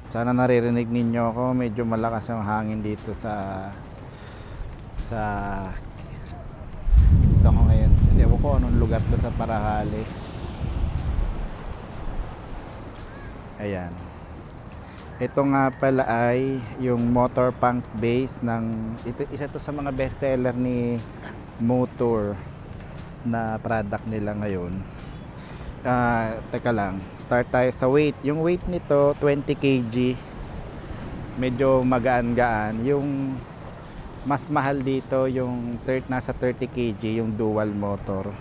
Sana naririnig ninyo ako. Medyo malakas yung hangin dito sa dito ako ngayon. Hindi ko anong lugar to sa Parahali. Ayan. Ito nga pala ay yung motor punk base ng isa to sa mga best seller ni Motor na product nila ngayon. Teka lang, start tayo sa weight. Yung weight nito 20 kg. Medyo magaan-gaan. Yung mas mahal dito yung nasa 30 kg yung dual motor.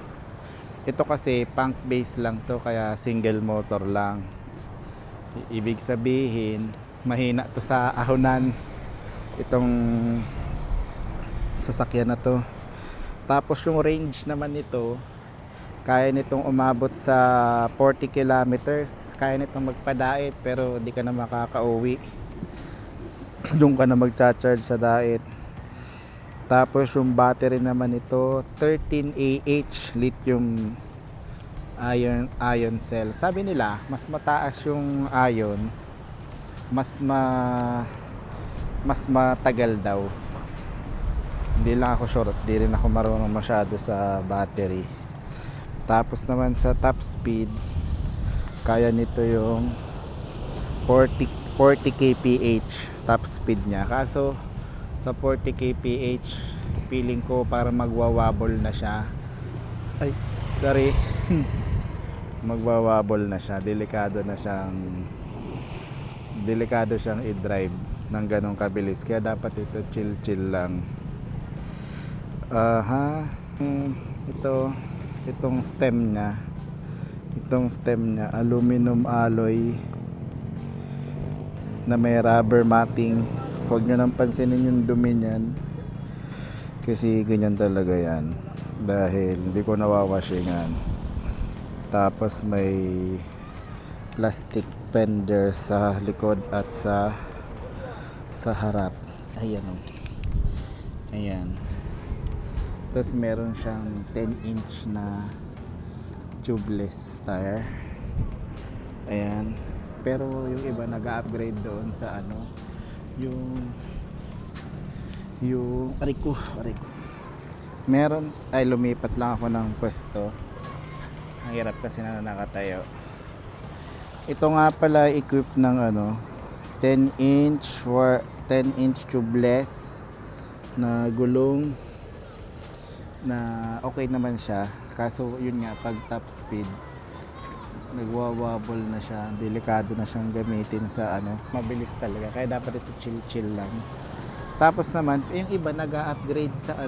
Ito kasi punk base lang to, kaya single motor lang. Ibig sabihin mahina to sa ahonan itong sasakyan na to. Tapos yung range naman nito, kaya nitong umabot sa 40 kilometers. Kaya nitong magpa-diet pero di ka na makakauwi. Doon ka na magcha-charge sa diet. Tapos yung battery naman ito 13AH lithium ion cell. Sabi nila mas mataas yung ion, mas matagal daw. Hindi lang ako sure, di rin ako marunong masyado sa battery. Tapos naman sa top speed, kaya nito yung 40 kph top speed niya. Kaso sa 40 kph feeling ko para magwawabol na siya. Ay, sorry. Magwawabol na siya. Delikado siyang i-drive ng ganong kabilis. Kaya dapat ito chill lang. Itong stem niya aluminum alloy na may rubber matting. Huwag nyo nang pansinin yung dumi niyan kasi ganyan talaga yan dahil hindi ko nawawashingan. Tapos may plastic fender sa likod at sa harap. Ayan. Tapos meron siyang 10-inch na tubeless tire. Ayan. Pero yung iba nag-upgrade doon sa yung ariko. Meron ay lumipat lang ako ng pwesto. Ang hirap kasi na nakatayo. Ito nga pala equipped ng 10-inch tubeless na gulong na okay naman siya. Kaso yun nga, pag top speed nagwawabol na siya, delikado na siyang gamitin sa mabilis talaga, kaya dapat ito chill lang. Tapos naman yung iba nag-upgrade sa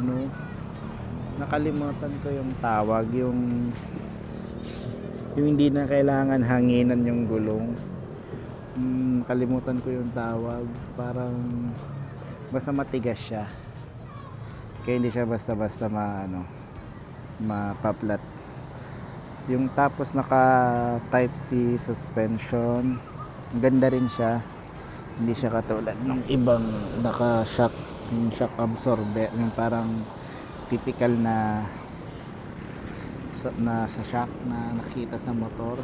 nakalimutan ko yung tawag, yung hindi na kailangan hanginan yung gulong. Kalimutan ko yung tawag, parang basta matigas siya, kaya hindi siya basta mapaplat. Yung tapos naka type C suspension, ganda rin siya, hindi siya katulad ng ibang naka shock, yung shock absorber, yung parang typical na sa shock na nakita sa motor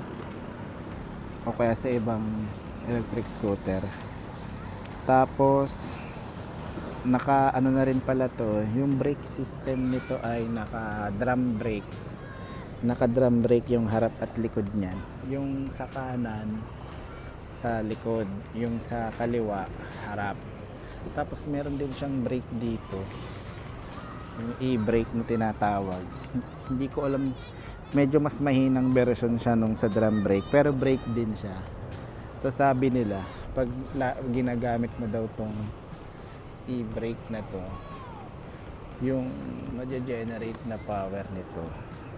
o kaya sa ibang electric scooter. Tapos naka na rin pala to, yung brake system nito ay naka drum brake yung harap at likod niyan. Yung sa kanan sa likod, yung sa kaliwa harap. Tapos meron din siyang brake dito, yung e-brake na tinatawag. Hindi ko alam, medyo mas mahinang version siya nung sa drum brake, pero brake din siya. So sabi nila pag ginagamit mo daw tong e-brake na to, yung ma-generate na power nito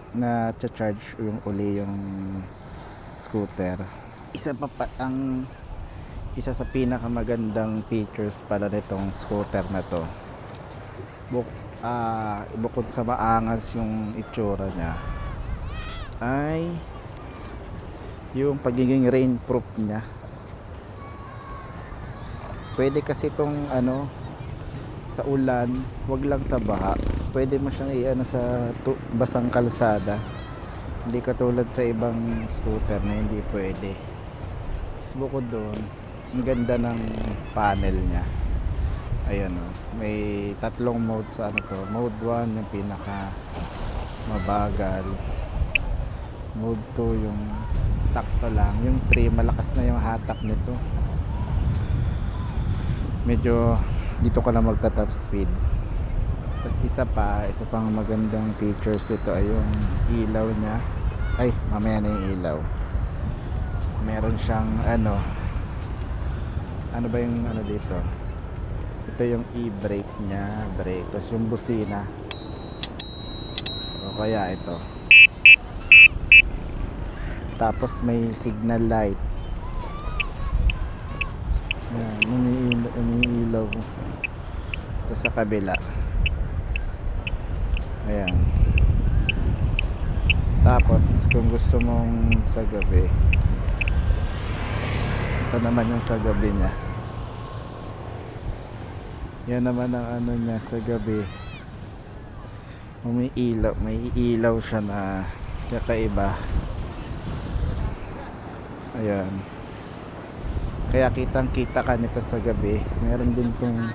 na charge yung yung scooter. Isa sa pinakamagandang features pala nitong scooter na to, bukod sa maangas yung itsura niya, ay yung pagiging rainproof niya. Pwede kasi itong sa ulan, wag lang sa baha. Pwede mo siyang sa basang kalsada. Hindi katulad sa ibang scooter na hindi pwede. Bukod doon, Ang ganda ng panel niya. Ayan o. May tatlong mode sa ano to. Mode 1 yung pinaka mabagal. Mode 2 yung sakto lang. Yung 3 malakas na yung hatak nito. Medyo dito ka lang magta top speed. Tapos isa pang magandang features ito ay yung ilaw niya. Ay, mamaya na yung ilaw. Meron siyang ano ba yung ano dito? Ito yung e-brake niya, brake. Tapos yung busina. O kaya ito. Tapos may signal light. Ayan, umiilaw. Tapos sa kabila. Ayan. Tapos kung gusto mong sa gabi, ito naman yung sa gabi niya. Yan naman ang ano niya sa gabi. Umiilaw, may ilaw siya na kakaiba. Ayan. Kaya kitang-kita ka nito sa gabi. Meron din tong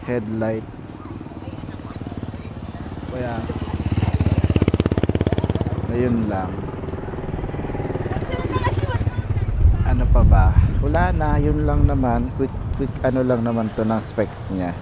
headlight. Kaya ayun lang. Ano pa ba? Wala na, yun lang naman. Quick ano lang naman to ng specs niya.